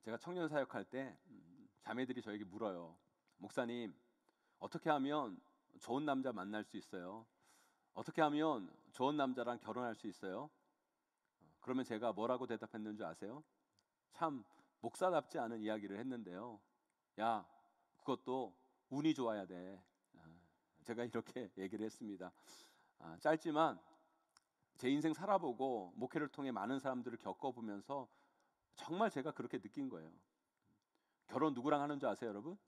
제가 청년 사역할 때 자매들이 저에게 물어요. 목사님, 어떻게 하면 좋은 남자 만날 수 있어요? 어떻게 하면 좋은 남자랑 결혼할 수 있어요? 그러면 제가 뭐라고 대답했는 줄 아세요? 참 목사답지 않은 이야기를 했는데요. 야, 그것도 운이 좋아야 돼. 제가 이렇게 얘기를 했습니다. 짧지만 제 인생 살아보고 목회를 통해 많은 사람들을 겪어보면서 정말 제가 그렇게 느낀 거예요. 결혼 누구랑 하는 줄 아세요, 여러분?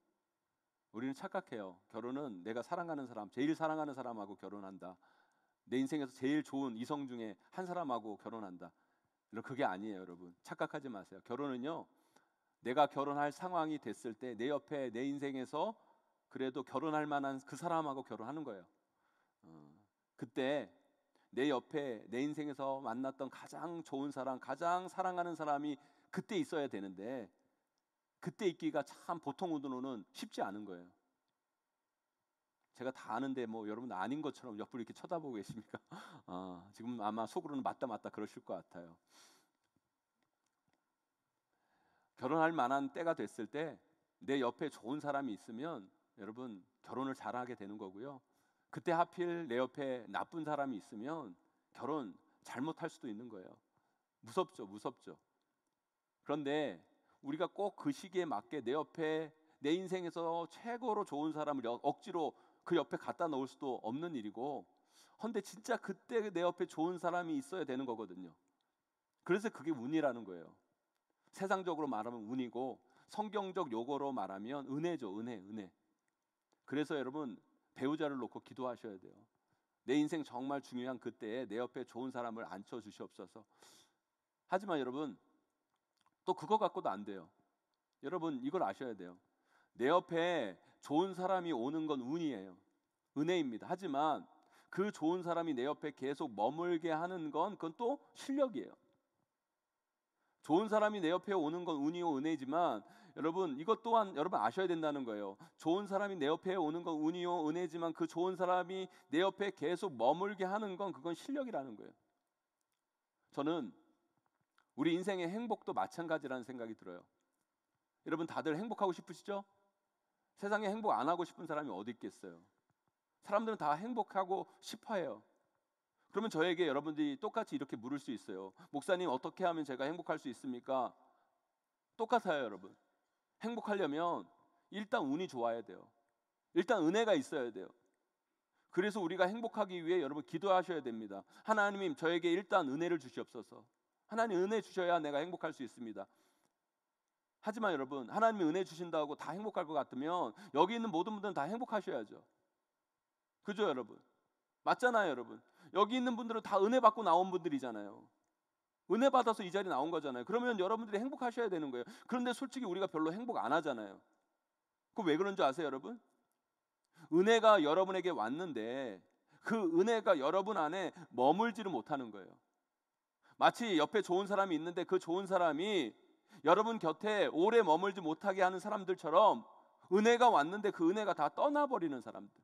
우리는 착각해요. 결혼은 내가 사랑하는 사람, 제일 사랑하는 사람하고 결혼한다. 내 인생에서 제일 좋은 이성 중에 한 사람하고 결혼한다. 그게 아니에요, 여러분. 착각하지 마세요. 결혼은요, 내가 결혼할 상황이 됐을 때 내 옆에 내 인생에서 그래도 결혼할 만한 그 사람하고 결혼하는 거예요. 그때 내 옆에 내 인생에서 만났던 가장 좋은 사람, 가장 사랑하는 사람이 그때 있어야 되는데 그때 있기가 참 보통 우도로는 쉽지 않은 거예요. 제가 다 아는데 뭐 여러분 아닌 것처럼 옆으로 이렇게 쳐다보고 계십니까? 지금 아마 속으로는 맞다 그러실 것 같아요. 결혼할 만한 때가 됐을 때 내 옆에 좋은 사람이 있으면 여러분 결혼을 잘하게 되는 거고요. 그때 하필 내 옆에 나쁜 사람이 있으면 결혼 잘못할 수도 있는 거예요. 무섭죠. 그런데 우리가 꼭 그 시기에 맞게 내 옆에 내 인생에서 최고로 좋은 사람을 억지로 그 옆에 갖다 놓을 수도 없는 일이고, 근데 진짜 그때 내 옆에 좋은 사람이 있어야 되는 거거든요. 그래서 그게 운이라는 거예요. 세상적으로 말하면 운이고 성경적 용어로 말하면 은혜죠. 은혜. 그래서 여러분 배우자를 놓고 기도하셔야 돼요. 내 인생 정말 중요한 그때에 내 옆에 좋은 사람을 앉혀 주시옵소서. 하지만 여러분 또 그거 갖고도 안 돼요. 여러분 이걸 아셔야 돼요. 내 옆에 좋은 사람이 오는 건 운이에요. 은혜입니다. 하지만 그 좋은 사람이 내 옆에 계속 머물게 하는 건 그건 또 실력이에요. 좋은 사람이 내 옆에 오는 건 운이요 은혜지만 여러분 이것 또한 여러분 아셔야 된다는 거예요. 좋은 사람이 내 옆에 오는 건 운이요 은혜지만 그 좋은 사람이 내 옆에 계속 머물게 하는 건 그건 실력이라는 거예요. 저는 우리 인생의 행복도 마찬가지라는 생각이 들어요. 여러분 다들 행복하고 싶으시죠? 세상에 행복 안 하고 싶은 사람이 어디 있겠어요? 사람들은 다 행복하고 싶어해요. 그러면 저에게 여러분들이 똑같이 이렇게 물을 수 있어요. 목사님 어떻게 하면 제가 행복할 수 있습니까? 똑같아요, 여러분. 행복하려면 일단 운이 좋아야 돼요. 일단 은혜가 있어야 돼요. 그래서 우리가 행복하기 위해 여러분 기도하셔야 됩니다. 하나님 저에게 일단 은혜를 주시옵소서. 하나님 은혜 주셔야 내가 행복할 수 있습니다. 하지만 여러분 하나님이 은혜 주신다고 다 행복할 것 같으면 여기 있는 모든 분들은 다 행복하셔야죠. 그죠 여러분? 맞잖아요 여러분. 여기 있는 분들은 다 은혜 받고 나온 분들이잖아요. 은혜 받아서 이 자리에 나온 거잖아요. 그러면 여러분들이 행복하셔야 되는 거예요. 그런데 솔직히 우리가 별로 행복 안 하잖아요. 그거 왜 그런 줄 아세요 여러분? 은혜가 여러분에게 왔는데 그 은혜가 여러분 안에 머물지를 못하는 거예요. 마치 옆에 좋은 사람이 있는데 그 좋은 사람이 여러분 곁에 오래 머물지 못하게 하는 사람들처럼 은혜가 왔는데 그 은혜가 다 떠나버리는 사람들.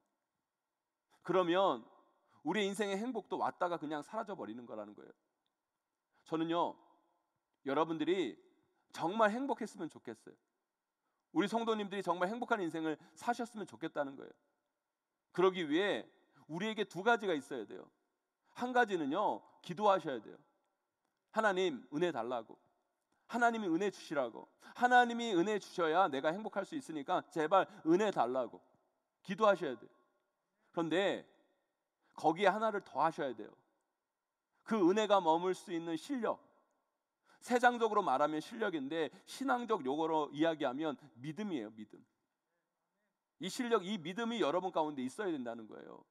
그러면 우리 인생의 행복도 왔다가 그냥 사라져 버리는 거라는 거예요. 저는요 여러분들이 정말 행복했으면 좋겠어요. 우리 성도님들이 정말 행복한 인생을 사셨으면 좋겠다는 거예요. 그러기 위해 우리에게 두 가지가 있어야 돼요. 한 가지는요 기도하셔야 돼요. 하나님 은혜 달라고, 하나님이 은혜 주시라고, 하나님이 은혜 주셔야 내가 행복할 수 있으니까 제발 은혜 달라고 기도하셔야 돼요. 그런데 거기에 하나를 더 하셔야 돼요. 그 은혜가 머물 수 있는 실력, 세상적으로 말하면 실력인데 신앙적 용어로 이야기하면 믿음이에요. 믿음. 이 실력, 이 믿음이 여러분 가운데 있어야 된다는 거예요.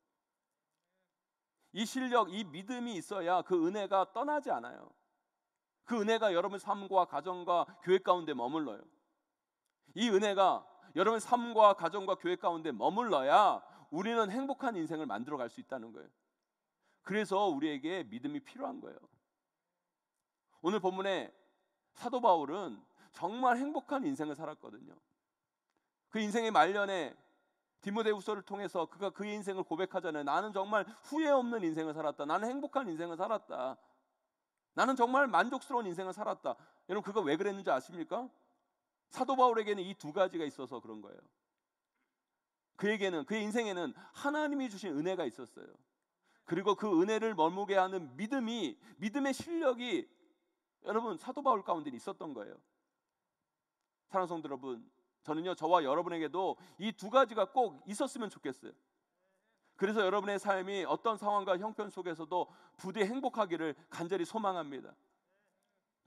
이 실력, 이 믿음이 있어야 그 은혜가 떠나지 않아요. 그 은혜가 여러분 삶과 가정과 교회 가운데 머물러요. 이 은혜가 여러분 삶과 가정과 교회 가운데 머물러야 우리는 행복한 인생을 만들어갈 수 있다는 거예요. 그래서 우리에게 믿음이 필요한 거예요. 오늘 본문에 사도 바울은 정말 행복한 인생을 살았거든요. 그 인생의 말년에 디모데후서를 통해서 그가 그의 인생을 고백하잖아요. 나는 정말 후회 없는 인생을 살았다. 나는 행복한 인생을 살았다. 나는 정말 만족스러운 인생을 살았다. 여러분 그거 왜 그랬는지 아십니까? 사도 바울에게는 이 두 가지가 있어서 그런 거예요. 그에게는, 그의 인생에는 하나님이 주신 은혜가 있었어요. 그리고 그 은혜를 머무게 하는 믿음의 실력이 여러분 사도 바울 가운데 있었던 거예요. 사랑하는 성도 여러분, 저는요 저와 여러분에게도 이 두 가지가 꼭 있었으면 좋겠어요. 그래서 여러분의 삶이 어떤 상황과 형편 속에서도 부디 행복하기를 간절히 소망합니다.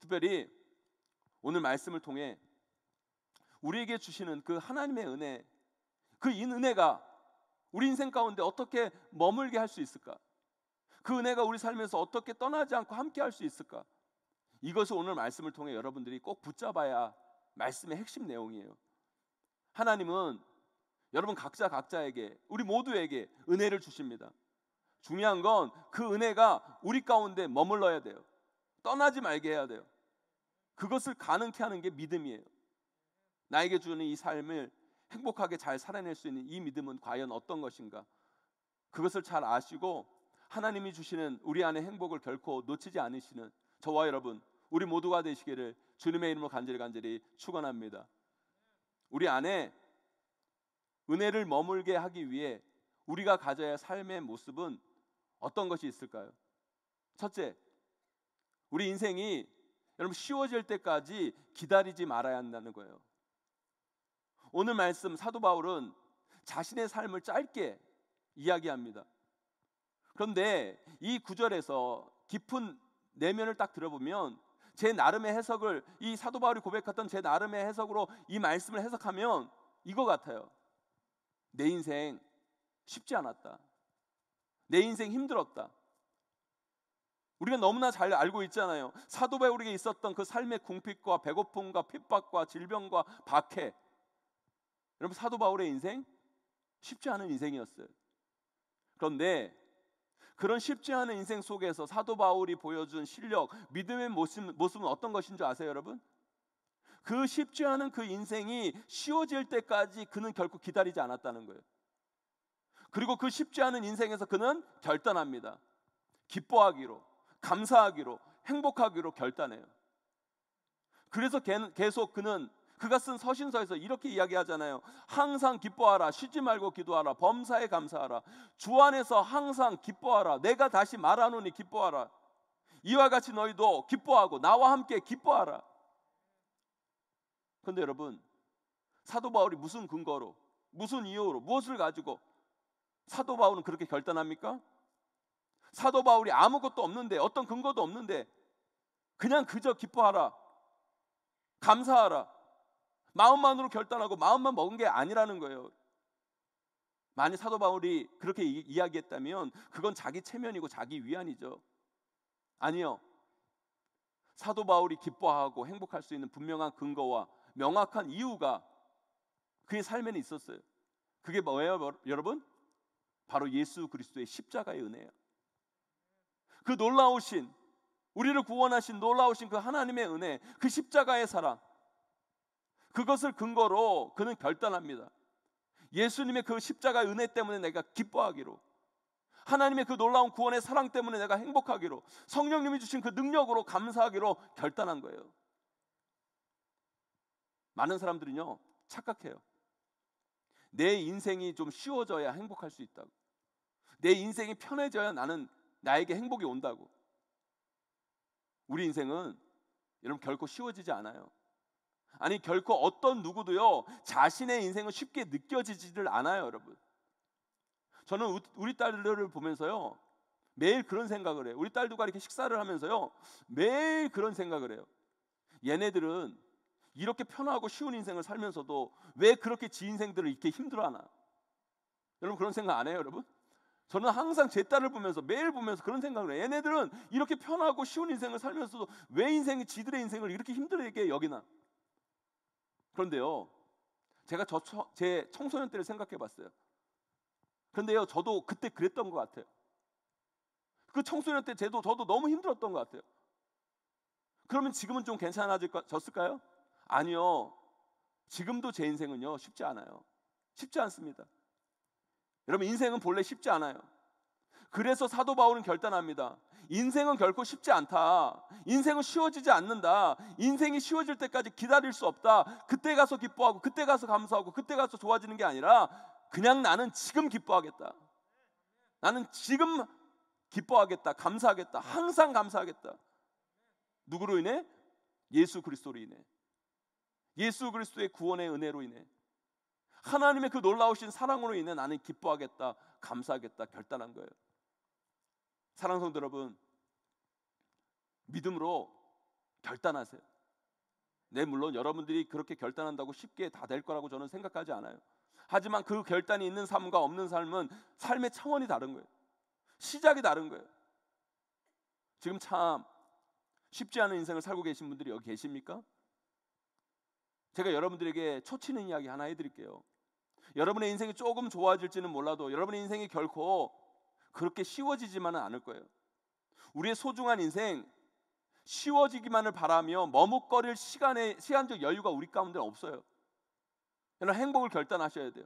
특별히 오늘 말씀을 통해 우리에게 주시는 그 하나님의 은혜, 그 은혜가 우리 인생 가운데 어떻게 머물게 할 수 있을까? 그 은혜가 우리 삶에서 어떻게 떠나지 않고 함께 할 수 있을까? 이것을 오늘 말씀을 통해 여러분들이 꼭 붙잡아야 말씀의 핵심 내용이에요. 하나님은 여러분 각자에게, 우리 모두에게 은혜를 주십니다. 중요한 건 그 은혜가 우리 가운데 머물러야 돼요. 떠나지 말게 해야 돼요. 그것을 가능케 하는 게 믿음이에요. 나에게 주는 이 삶을 행복하게 잘 살아낼 수 있는 이 믿음은 과연 어떤 것인가? 그것을 잘 아시고 하나님이 주시는 우리 안의 행복을 결코 놓치지 않으시는 저와 여러분, 우리 모두가 되시기를 주님의 이름으로 간절히 축원합니다. 우리 안에 은혜를 머물게 하기 위해 우리가 가져야 할 삶의 모습은 어떤 것이 있을까요? 첫째, 우리 인생이 여러분 쉬워질 때까지 기다리지 말아야 한다는 거예요. 오늘 말씀 사도 바울은 자신의 삶을 짧게 이야기합니다. 그런데 이 구절에서 깊은 내면을 딱 들어보면 제 나름의 해석을, 이 사도 바울이 고백했던 제 나름의 해석으로 이 말씀을 해석하면 이거 같아요. 내 인생 쉽지 않았다. 내 인생 힘들었다. 우리가 너무나 잘 알고 있잖아요. 사도 바울에게 있었던 그 삶의 궁핍과 배고픔과 핍박과 질병과 박해. 여러분 사도 바울의 인생 쉽지 않은 인생이었어요. 그런데 그런 쉽지 않은 인생 속에서 사도 바울이 보여준 실력, 믿음의 모습은 어떤 것인 줄 아세요, 여러분? 그 쉽지 않은 그 인생이 쉬워질 때까지 그는 결코 기다리지 않았다는 거예요. 그리고 그 쉽지 않은 인생에서 그는 결단합니다. 기뻐하기로, 감사하기로, 행복하기로 결단해요. 그래서 계속 그가 쓴 서신서에서 이렇게 이야기하잖아요. 항상 기뻐하라, 쉬지 말고 기도하라, 범사에 감사하라, 주 안에서 항상 기뻐하라, 내가 다시 말하노니 기뻐하라, 이와 같이 너희도 기뻐하고 나와 함께 기뻐하라. 그런데 여러분, 사도 바울이 무슨 근거로, 무슨 이유로, 무엇을 가지고 사도 바울은 그렇게 결단합니까? 사도 바울이 아무것도 없는데, 어떤 근거도 없는데 그냥 그저 기뻐하라, 감사하라, 마음만으로 결단하고 마음만 먹은 게 아니라는 거예요. 만약 사도 바울이 그렇게 이야기했다면 그건 자기 체면이고 자기 위안이죠. 아니요. 사도 바울이 기뻐하고 행복할 수 있는 분명한 근거와 명확한 이유가 그의 삶에는 있었어요. 그게 뭐예요, 여러분? 바로 예수 그리스도의 십자가의 은혜예요. 그 놀라우신, 우리를 구원하신 놀라우신 그 하나님의 은혜, 그 십자가의 사랑, 그것을 근거로 그는 결단합니다. 예수님의 그 십자가의 은혜 때문에 내가 기뻐하기로, 하나님의 그 놀라운 구원의 사랑 때문에 내가 행복하기로, 성령님이 주신 그 능력으로 감사하기로 결단한 거예요. 많은 사람들은요 착각해요. 내 인생이 좀 쉬워져야 행복할 수 있다고, 내 인생이 편해져야 나에게 행복이 온다고. 우리 인생은 여러분 결코 쉬워지지 않아요. 아니 결코 어떤 누구도요 자신의 인생은 쉽게 느껴지지를 않아요, 여러분. 저는 우리 딸들을 보면서요 매일 그런 생각을 해요. 우리 딸들과 이렇게 식사를 하면서요 매일 그런 생각을 해요. 얘네들은 이렇게 편하고 쉬운 인생을 살면서도 왜 그렇게 지 인생들을 이렇게 힘들어하나? 여러분 그런 생각 안 해요, 여러분? 저는 항상 제 딸을 보면서, 매일 보면서 그런 생각을 해요. 얘네들은 이렇게 편하고 쉬운 인생을 살면서도 왜 지들의 인생을 이렇게 힘들게 여기나? 그런데요, 제가 제 청소년 때를 생각해 봤어요. 그런데요, 저도 그때 그랬던 것 같아요. 그 청소년 때 저도 너무 힘들었던 것 같아요. 그러면 지금은 좀 괜찮아졌을까요? 아니요. 지금도 제 인생은요 쉽지 않아요. 쉽지 않습니다. 여러분 인생은 본래 쉽지 않아요. 그래서 사도 바울은 결단합니다. 인생은 결코 쉽지 않다. 인생은 쉬워지지 않는다. 인생이 쉬워질 때까지 기다릴 수 없다. 그때 가서 기뻐하고 그때 가서 감사하고 그때 가서 좋아지는 게 아니라 그냥 나는 지금 기뻐하겠다. 나는 지금 기뻐하겠다. 감사하겠다. 항상 감사하겠다. 누구로 인해? 예수 그리스도로 인해. 예수 그리스도의 구원의 은혜로 인해. 하나님의 그 놀라우신 사랑으로 인해 나는 기뻐하겠다. 감사하겠다. 결단한 거예요. 사랑하는 성도 여러분, 믿음으로 결단하세요. 네, 물론 여러분들이 그렇게 결단한다고 쉽게 다 될 거라고 저는 생각하지 않아요. 하지만 그 결단이 있는 삶과 없는 삶은 삶의 차원이 다른 거예요. 시작이 다른 거예요. 지금 참 쉽지 않은 인생을 살고 계신 분들이 여기 계십니까? 제가 여러분들에게 초치는 이야기 하나 해드릴게요. 여러분의 인생이 조금 좋아질지는 몰라도 여러분의 인생이 결코 그렇게 쉬워지지만은 않을 거예요. 우리의 소중한 인생, 쉬워지기만을 바라며 머뭇거릴 시간적 여유가 우리 가운데는 없어요. 여러분, 행복을 결단하셔야 돼요.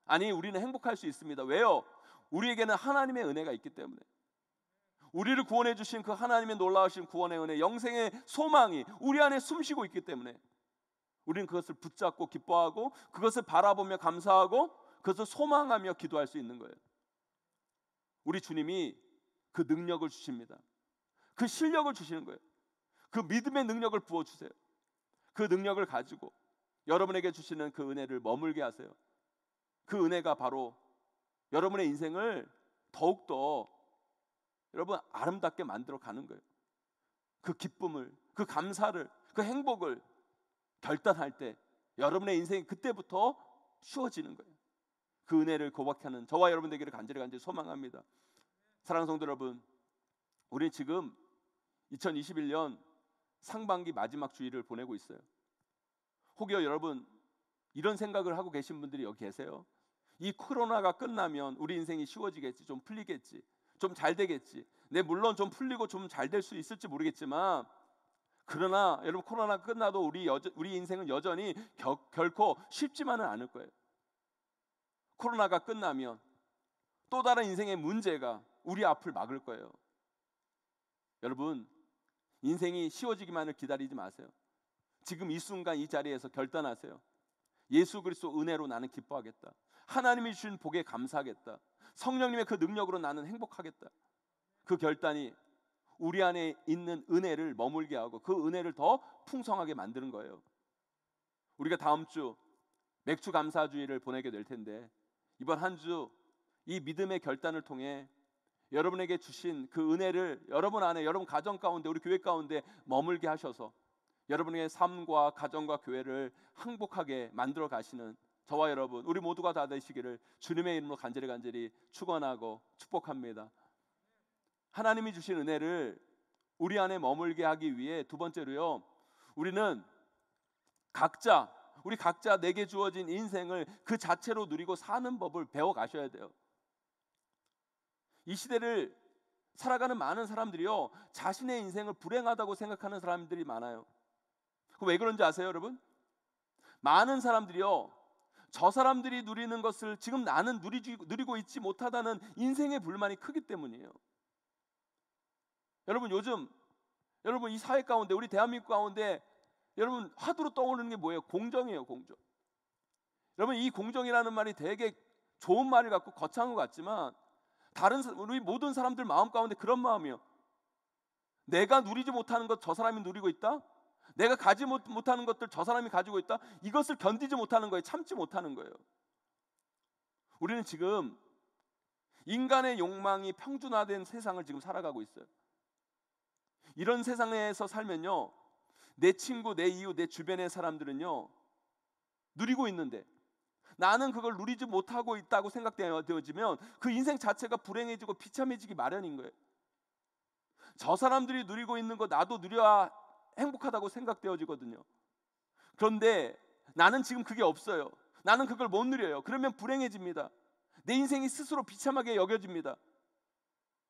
아니, 우리는 행복할 수 있습니다. 왜요? 우리에게는 하나님의 은혜가 있기 때문에. 우리를 구원해 주신 그 하나님의 놀라우신 구원의 은혜, 영생의 소망이 우리 안에 숨쉬고 있기 때문에 우리는 그것을 붙잡고 기뻐하고 그것을 바라보며 감사하고 그것을 소망하며 기도할 수 있는 거예요. 우리 주님이 그 능력을 주십니다. 그 실력을 주시는 거예요. 그 믿음의 능력을 부어주세요. 그 능력을 가지고 여러분에게 주시는 그 은혜를 머물게 하세요. 그 은혜가 바로 여러분의 인생을 더욱더 여러분 아름답게 만들어 가는 거예요. 그 기쁨을, 그 감사를, 그 행복을 결단할 때 여러분의 인생이 그때부터 쉬워지는 거예요. 그 은혜를 고백하는 저와 여러분 되기를 간절히 소망합니다. 사랑하는 성도 여러분, 우리는 지금 2021년 상반기 마지막 주일을 보내고 있어요. 혹여 여러분 이런 생각을 하고 계신 분들이 여기 계세요. 이 코로나가 끝나면 우리 인생이 쉬워지겠지, 좀 풀리겠지, 좀 잘 되겠지. 네, 물론 좀 풀리고 좀 잘 될 수 있을지 모르겠지만, 그러나 여러분 코로나 끝나도 우리 인생은 여전히 결코 쉽지만은 않을 거예요. 코로나가 끝나면 또 다른 인생의 문제가 우리 앞을 막을 거예요. 여러분, 인생이 쉬워지기만을 기다리지 마세요. 지금 이 순간 이 자리에서 결단하세요. 예수 그리스도 은혜로 나는 기뻐하겠다. 하나님이 주신 복에 감사하겠다. 성령님의 그 능력으로 나는 행복하겠다. 그 결단이 우리 안에 있는 은혜를 머물게 하고 그 은혜를 더 풍성하게 만드는 거예요. 우리가 다음 주 맥주 감사주의를 보내게 될 텐데, 이번 한 주 이 믿음의 결단을 통해 여러분에게 주신 그 은혜를 여러분 안에, 여러분 가정 가운데, 우리 교회 가운데 머물게 하셔서 여러분의 삶과 가정과 교회를 행복하게 만들어 가시는 저와 여러분, 우리 모두가 다 되시기를 주님의 이름으로 간절히 축원하고 축복합니다. 하나님이 주신 은혜를 우리 안에 머물게 하기 위해 두 번째로요, 우리는 우리 각자 내게 주어진 인생을 그 자체로 누리고 사는 법을 배워 가셔야 돼요. 이 시대를 살아가는 많은 사람들이요, 자신의 인생을 불행하다고 생각하는 사람들이 많아요. 왜 그런지 아세요, 여러분? 많은 사람들이요, 저 사람들이 누리는 것을 지금 나는 누리고 있지 못하다는 인생의 불만이 크기 때문이에요. 여러분, 요즘 여러분 이 사회 가운데, 우리 대한민국 가운데 여러분 화두로 떠오르는 게 뭐예요? 공정이에요, 공정. 여러분, 이 공정이라는 말이 되게 좋은 말을 갖고 거창한 것 같지만 우리 모든 사람들 마음 가운데 그런 마음이에요. 내가 누리지 못하는 것 저 사람이 누리고 있다? 내가 가지 못하는 것들 저 사람이 가지고 있다? 이것을 견디지 못하는 거예요. 참지 못하는 거예요. 우리는 지금 인간의 욕망이 평준화된 세상을 지금 살아가고 있어요. 이런 세상에서 살면요, 내 친구, 내 이웃, 내 주변의 사람들은요 누리고 있는데 나는 그걸 누리지 못하고 있다고 생각되어지면 그 인생 자체가 불행해지고 비참해지기 마련인 거예요. 저 사람들이 누리고 있는 거 나도 누려야 행복하다고 생각되어지거든요. 그런데 나는 지금 그게 없어요. 나는 그걸 못 누려요. 그러면 불행해집니다. 내 인생이 스스로 비참하게 여겨집니다.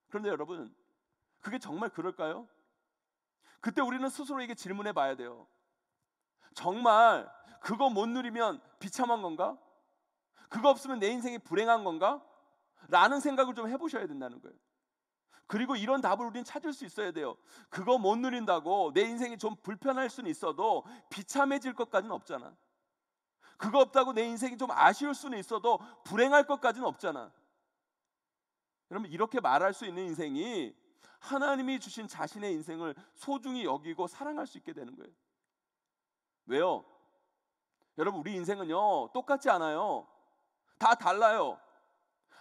그런데 여러분, 그게 정말 그럴까요? 그때 우리는 스스로에게 질문해 봐야 돼요. 정말 그거 못 누리면 비참한 건가? 그거 없으면 내 인생이 불행한 건가? 라는 생각을 좀 해보셔야 된다는 거예요. 그리고 이런 답을 우리는 찾을 수 있어야 돼요. 그거 못 누린다고 내 인생이 좀 불편할 수는 있어도 비참해질 것까지는 없잖아. 그거 없다고 내 인생이 좀 아쉬울 수는 있어도 불행할 것까지는 없잖아. 여러분, 이렇게 말할 수 있는 인생이 하나님이 주신 자신의 인생을 소중히 여기고 사랑할 수 있게 되는 거예요. 왜요? 여러분, 우리 인생은요 똑같지 않아요. 다 달라요.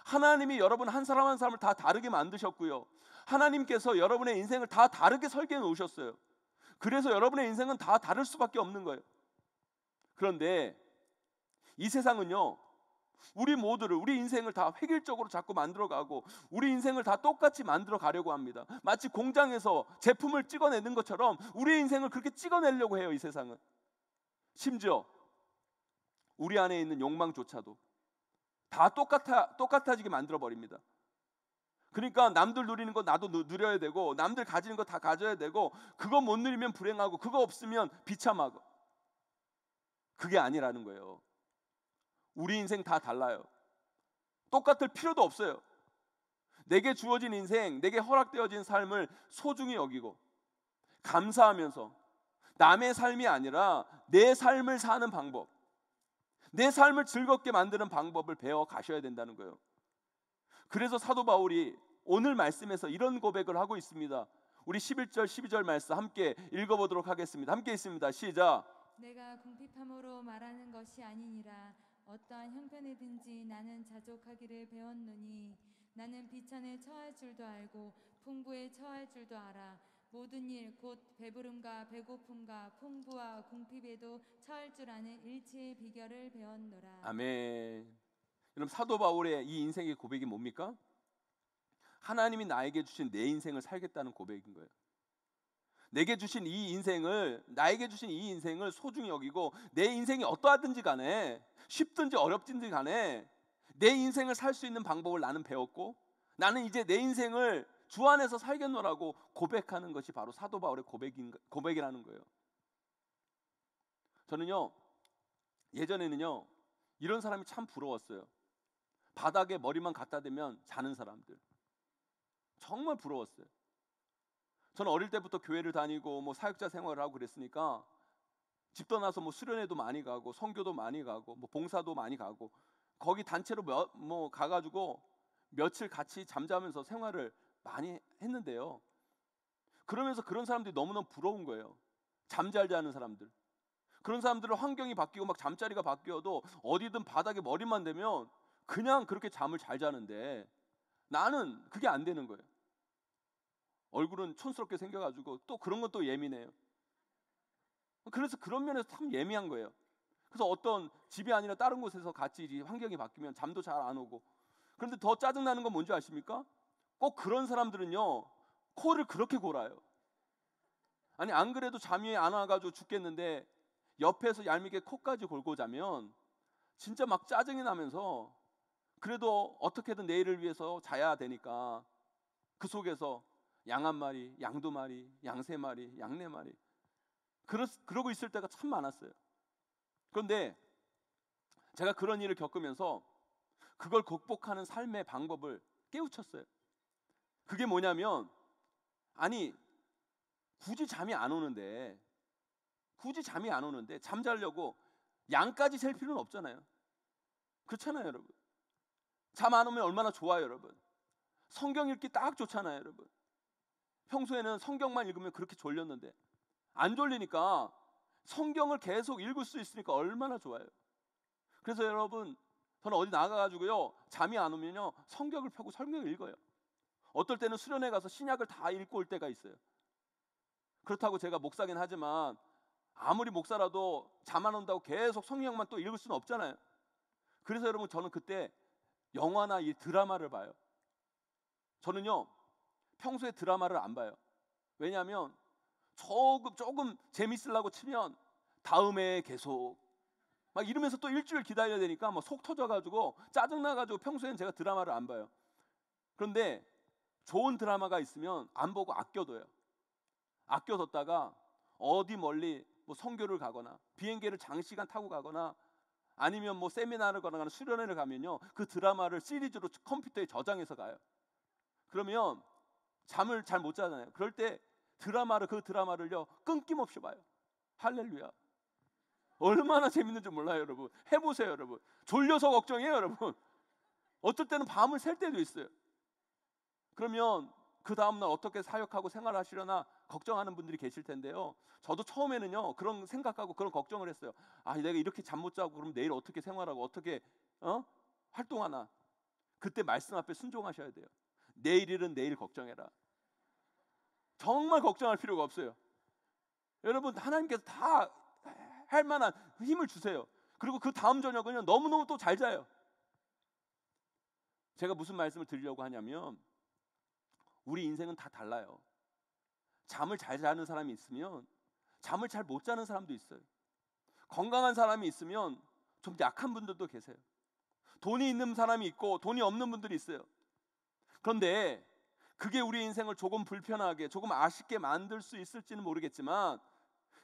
하나님이 여러분 한 사람 한 사람을 다 다르게 만드셨고요, 하나님께서 여러분의 인생을 다 다르게 설계해 놓으셨어요. 그래서 여러분의 인생은 다 다를 수밖에 없는 거예요. 그런데 이 세상은요 우리 모두를, 우리 인생을 다 획일적으로 자꾸 만들어가고 우리 인생을 다 똑같이 만들어 가려고 합니다. 마치 공장에서 제품을 찍어내는 것처럼 우리 인생을 그렇게 찍어내려고 해요. 이 세상은 심지어 우리 안에 있는 욕망조차도 다 똑같아지게 만들어 버립니다. 그러니까 남들 누리는 거 나도 누려야 되고, 남들 가지는 거 다 가져야 되고, 그거 못 누리면 불행하고, 그거 없으면 비참하고. 그게 아니라는 거예요. 우리 인생 다 달라요. 똑같을 필요도 없어요. 내게 주어진 인생, 내게 허락되어진 삶을 소중히 여기고 감사하면서 남의 삶이 아니라 내 삶을 사는 방법, 내 삶을 즐겁게 만드는 방법을 배워 가셔야 된다는 거예요. 그래서 사도 바울이 오늘 말씀에서 이런 고백을 하고 있습니다. 우리 11절 12절 말씀 함께 읽어보도록 하겠습니다. 함께 있습니다. 시작. 내가 궁핍함으로 말하는 것이 아니니라. 어떠한 형편이든지 나는 자족하기를 배웠노니 나는 비천에 처할 줄도 알고 풍부에 처할 줄도 알아. 모든 일 곧 배부름과 배고픔과 풍부와 궁핍에도 처할 줄 아는 일체의 비결을 배웠노라. 아멘. 여러분, 사도 바울의 이 인생의 고백이 뭡니까? 하나님이 나에게 주신 내 인생을 살겠다는 고백인 거예요. 내게 주신 이 인생을, 나에게 주신 이 인생을 소중히 여기고 내 인생이 어떠하든지 간에, 쉽든지 어렵든지 간에 내 인생을 살 수 있는 방법을 나는 배웠고, 나는 이제 내 인생을 주 안에서 살겠노라고 고백하는 것이 바로 사도 바울의 고백이라는 거예요. 저는요 예전에는요 이런 사람이 참 부러웠어요. 바닥에 머리만 갖다 대면 자는 사람들 정말 부러웠어요. 저는 어릴 때부터 교회를 다니고 뭐 사역자 생활을 하고 그랬으니까 집 떠나서 뭐 수련회도 많이 가고 선교도 많이 가고 뭐 봉사도 많이 가고 거기 단체로 가가지고 며칠 같이 잠자면서 생활을 많이 했는데요. 그러면서 그런 사람들이 너무너무 부러운 거예요. 잠 잘 자는 사람들. 그런 사람들은 환경이 바뀌고 막 잠자리가 바뀌어도 어디든 바닥에 머리만 대면 그냥 그렇게 잠을 잘 자는데 나는 그게 안 되는 거예요. 얼굴은 촌스럽게 생겨가지고 또 그런 건 또 예민해요. 그래서 그런 면에서 참 예민한 거예요. 그래서 어떤 집이 아니라 다른 곳에서 같이 환경이 바뀌면 잠도 잘 안 오고. 그런데 더 짜증나는 건 뭔지 아십니까? 꼭 그런 사람들은요 코를 그렇게 골아요. 아니 안 그래도 잠이 안 와가지고 죽겠는데 옆에서 얄밉게 코까지 골고 자면 진짜 막 짜증이 나면서 그래도 어떻게든 내일을 위해서 자야 되니까 그 속에서 양 한 마리, 양 두 마리, 양 세 마리, 양 네 마리 그러고 있을 때가 참 많았어요. 그런데 제가 그런 일을 겪으면서 그걸 극복하는 삶의 방법을 깨우쳤어요. 그게 뭐냐면, 아니 굳이 잠이 안 오는데 잠자려고 양까지 셀 필요는 없잖아요. 그렇잖아요 여러분. 잠 안 오면 얼마나 좋아요 여러분. 성경 읽기 딱 좋잖아요 여러분. 평소에는 성경만 읽으면 그렇게 졸렸는데 안 졸리니까 성경을 계속 읽을 수 있으니까 얼마나 좋아요. 그래서 여러분 저는 어디 나가가지고요 잠이 안 오면요 성경을 펴고 성경을 읽어요. 어떨 때는 수련회 가서 신약을 다 읽고 올 때가 있어요. 그렇다고 제가 목사긴 하지만 아무리 목사라도 잠 안 온다고 계속 성경만 또 읽을 수는 없잖아요. 그래서 여러분 저는 그때 영화나 이 드라마를 봐요. 저는요 평소에 드라마를 안 봐요. 왜냐하면 조금 재밌으려고 치면 다음에 계속 막 이러면서 또 일주일 기다려야 되니까 막 속 터져가지고 짜증나가지고 평소에는 제가 드라마를 안 봐요. 그런데 좋은 드라마가 있으면 안 보고 아껴둬요. 아껴뒀다가 어디 멀리 뭐 선교를 가거나 비행기를 장시간 타고 가거나 아니면 뭐 세미나를 가거나 수련회를 가면요 그 드라마를 시리즈로 컴퓨터에 저장해서 가요. 그러면 잠을 잘 못 자잖아요. 그럴 때 그 드라마를요 끊김없이 봐요. 할렐루야. 얼마나 재밌는지 몰라요, 여러분. 해보세요, 여러분. 졸려서 걱정해요, 여러분. 어떨 때는 밤을 샐 때도 있어요. 그러면 그 다음날 어떻게 사역하고 생활하시려나 걱정하는 분들이 계실 텐데요. 저도 처음에는요 그런 생각하고 그런 걱정을 했어요. 아, 내가 이렇게 잠 못 자고 그럼 내일 어떻게 생활하고 어떻게 활동하나. 그때 말씀 앞에 순종하셔야 돼요. 내일 일은 내일 걱정해라. 정말 걱정할 필요가 없어요. 여러분, 하나님께서 다 할 만한 힘을 주세요. 그리고 그 다음 저녁은요 너무너무 또 잘 자요. 제가 무슨 말씀을 드리려고 하냐면, 우리 인생은 다 달라요. 잠을 잘 자는 사람이 있으면 잠을 잘 못 자는 사람도 있어요. 건강한 사람이 있으면 좀 약한 분들도 계세요. 돈이 있는 사람이 있고 돈이 없는 분들이 있어요. 그런데 그게 우리 인생을 조금 불편하게, 조금 아쉽게 만들 수 있을지는 모르겠지만,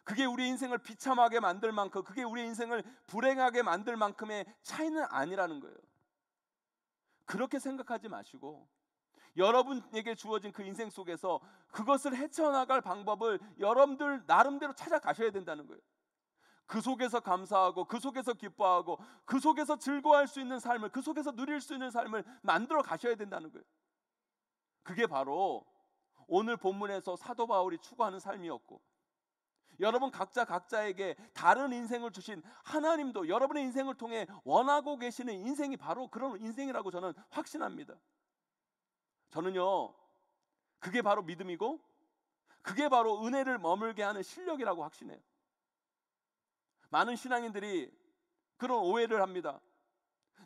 그게 우리 인생을 비참하게 만들 만큼, 그게 우리 인생을 불행하게 만들 만큼의 차이는 아니라는 거예요. 그렇게 생각하지 마시고 여러분에게 주어진 그 인생 속에서 그것을 헤쳐나갈 방법을 여러분들 나름대로 찾아가셔야 된다는 거예요. 그 속에서 감사하고, 그 속에서 기뻐하고, 그 속에서 즐거워할 수 있는 삶을, 그 속에서 누릴 수 있는 삶을 만들어 가셔야 된다는 거예요. 그게 바로 오늘 본문에서 사도 바울이 추구하는 삶이었고, 여러분 각자에게 다른 인생을 주신 하나님도 여러분의 인생을 통해 원하고 계시는 인생이 바로 그런 인생이라고 저는 확신합니다. 저는요 그게 바로 믿음이고, 그게 바로 은혜를 머물게 하는 실력이라고 확신해요. 많은 신앙인들이 그런 오해를 합니다.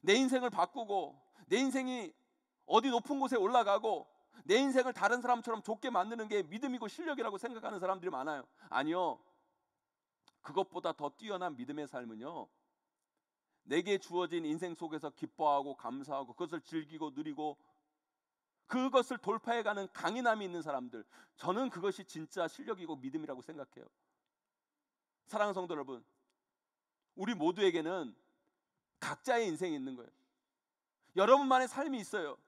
내 인생을 바꾸고, 내 인생이 어디 높은 곳에 올라가고, 내 인생을 다른 사람처럼 좋게 만드는 게 믿음이고 실력이라고 생각하는 사람들이 많아요. 아니요, 그것보다 더 뛰어난 믿음의 삶은요, 내게 주어진 인생 속에서 기뻐하고 감사하고 그것을 즐기고 누리고 그것을 돌파해가는 강인함이 있는 사람들, 저는 그것이 진짜 실력이고 믿음이라고 생각해요. 사랑하는 성도 여러분, 우리 모두에게는 각자의 인생이 있는 거예요. 여러분만의 삶이 있어요.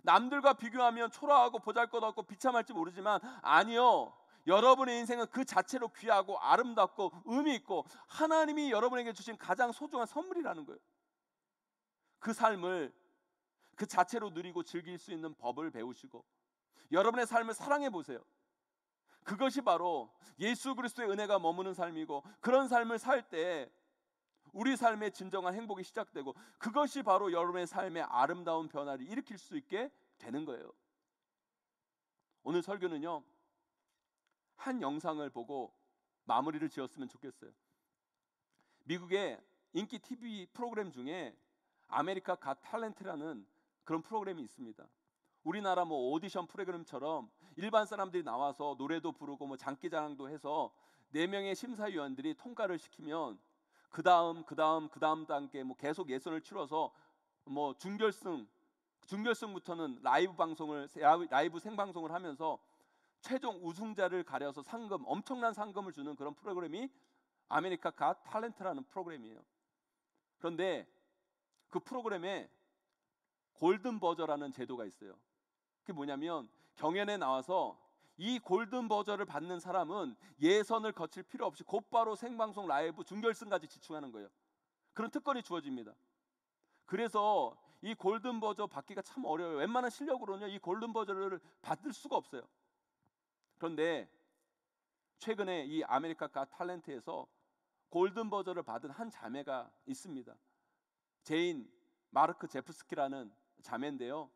남들과 비교하면 초라하고 보잘것없고 비참할지 모르지만, 아니요, 여러분의 인생은 그 자체로 귀하고 아름답고 의미 있고 하나님이 여러분에게 주신 가장 소중한 선물이라는 거예요. 그 삶을 그 자체로 누리고 즐길 수 있는 법을 배우시고 여러분의 삶을 사랑해 보세요. 그것이 바로 예수 그리스도의 은혜가 머무는 삶이고, 그런 삶을 살 때 우리 삶의 진정한 행복이 시작되고, 그것이 바로 여러분의 삶의 아름다운 변화를 일으킬 수 있게 되는 거예요. 오늘 설교는요 한 영상을 보고 마무리를 지었으면 좋겠어요. 미국의 인기 TV 프로그램 중에 아메리카 갓 탤런트라는 그런 프로그램이 있습니다. 우리나라 오디션 프로그램처럼 일반 사람들이 나와서 노래도 부르고 장기자랑도 해서 4명의 심사위원들이 통과를 시키면 그 다음 단계 계속 예선을 치러서 준결승부터는 라이브 생방송을 하면서 최종 우승자를 가려서 엄청난 상금을 주는 그런 프로그램이 아메리카 갓 탤런트라는 프로그램이에요. 그런데 그 프로그램에 골든 버저라는 제도가 있어요. 그게 뭐냐면, 경연에 나와서 이 골든 버저를 받는 사람은 예선을 거칠 필요 없이 곧바로 생방송 라이브 준결승까지 지출하는 거예요. 그런 특권이 주어집니다. 그래서 이 골든 버저 받기가 참 어려워요. 웬만한 실력으로는요 이 골든 버저를 받을 수가 없어요. 그런데 최근에 이 아메리카 갓 탤런트에서 골든 버저를 받은 한 자매가 있습니다. 제인 마르크 제프스키라는 자매인데요,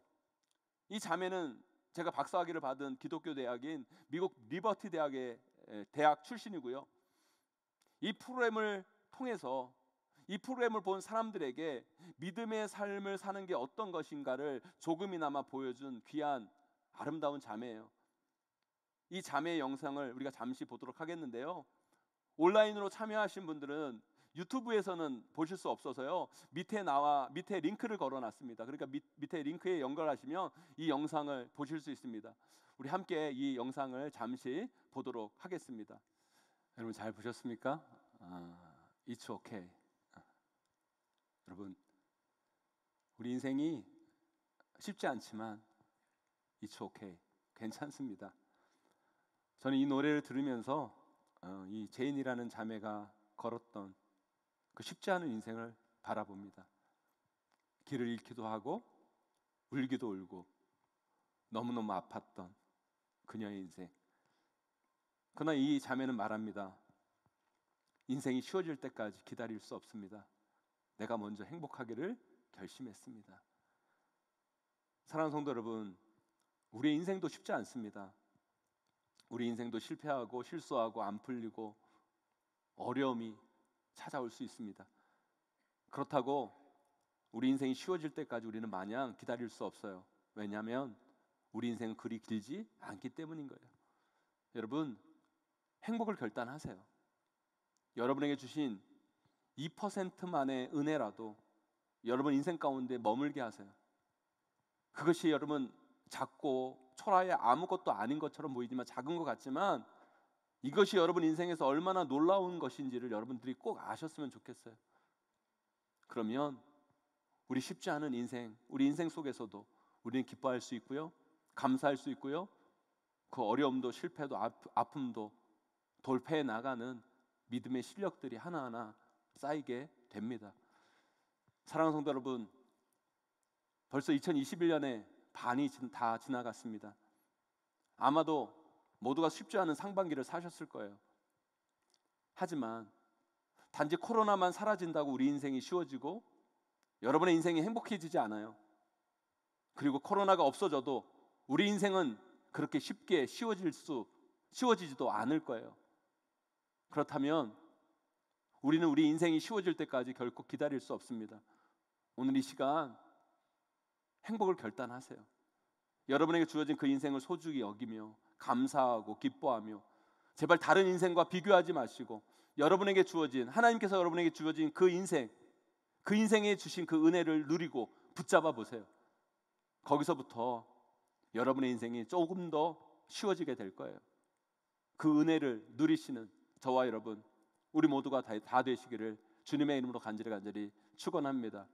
이 자매는 제가 박사학위를 받은 기독교 대학인 미국 리버티 대학의 대학 출신이고요. 이 프로그램을 통해서 이 프로그램을 본 사람들에게 믿음의 삶을 사는 게 어떤 것인가를 조금이나마 보여준 귀한 아름다운 자매예요. 이 자매의 영상을 우리가 잠시 보도록 하겠는데요, 온라인으로 참여하신 분들은 유튜브에서는 보실 수 없어서요 밑에 링크를 걸어놨습니다. 그러니까 밑에 링크에 연결하시면 이 영상을 보실 수 있습니다. 우리 함께 이 영상을 잠시 보도록 하겠습니다. 여러분 잘 보셨습니까? It's okay. 여러분, 우리 인생이 쉽지 않지만 It's okay. 괜찮습니다. 저는 이 노래를 들으면서 이 제인이라는 자매가 걸었던 그 쉽지 않은 인생을 바라봅니다. 길을 잃기도 하고 울기도 울고 너무너무 아팠던 그녀의 인생. 그러나 이 자매는 말합니다. 인생이 쉬워질 때까지 기다릴 수 없습니다. 내가 먼저 행복하기를 결심했습니다. 사랑하는 성도 여러분, 우리의 인생도 쉽지 않습니다. 우리 인생도 실패하고 실수하고 안 풀리고 어려움이 찾아올 수 있습니다. 그렇다고 우리 인생이 쉬워질 때까지 우리는 마냥 기다릴 수 없어요. 왜냐하면 우리 인생은 그리 길지 않기 때문인 거예요. 여러분, 행복을 결단하세요. 여러분에게 주신 2%만의 은혜라도 여러분 인생 가운데 머물게 하세요. 그것이 여러분 작고 초라해 아무것도 아닌 것처럼 보이지만 작은 것 같지만 이것이 여러분 인생에서 얼마나 놀라운 것인지를 여러분들이 꼭 아셨으면 좋겠어요. 그러면 우리 쉽지 않은 인생, 우리 인생 속에서도 우리는 기뻐할 수 있고요, 감사할 수 있고요, 그 어려움도 실패도 아픔도 돌파해 나가는 믿음의 실력들이 하나하나 쌓이게 됩니다. 사랑하는 성도 여러분, 벌써 2021년에 반이 다 지나갔습니다. 아마도 모두가 쉽지 않은 상반기를 사셨을 거예요. 하지만 단지 코로나만 사라진다고 우리 인생이 쉬워지고 여러분의 인생이 행복해지지 않아요. 그리고 코로나가 없어져도 우리 인생은 그렇게 쉽게 쉬워지지도 않을 거예요. 그렇다면 우리는 우리 인생이 쉬워질 때까지 결코 기다릴 수 없습니다. 오늘 이 시간 행복을 결단하세요. 여러분에게 주어진 그 인생을 소중히 여기며 감사하고 기뻐하며 제발 다른 인생과 비교하지 마시고 여러분에게 주어진, 하나님께서 여러분에게 주어진 그 인생에 주신 그 은혜를 누리고 붙잡아 보세요. 거기서부터 여러분의 인생이 조금 더 쉬워지게 될 거예요. 그 은혜를 누리시는 저와 여러분, 우리 모두가 다 되시기를 주님의 이름으로 간절히 축원합니다.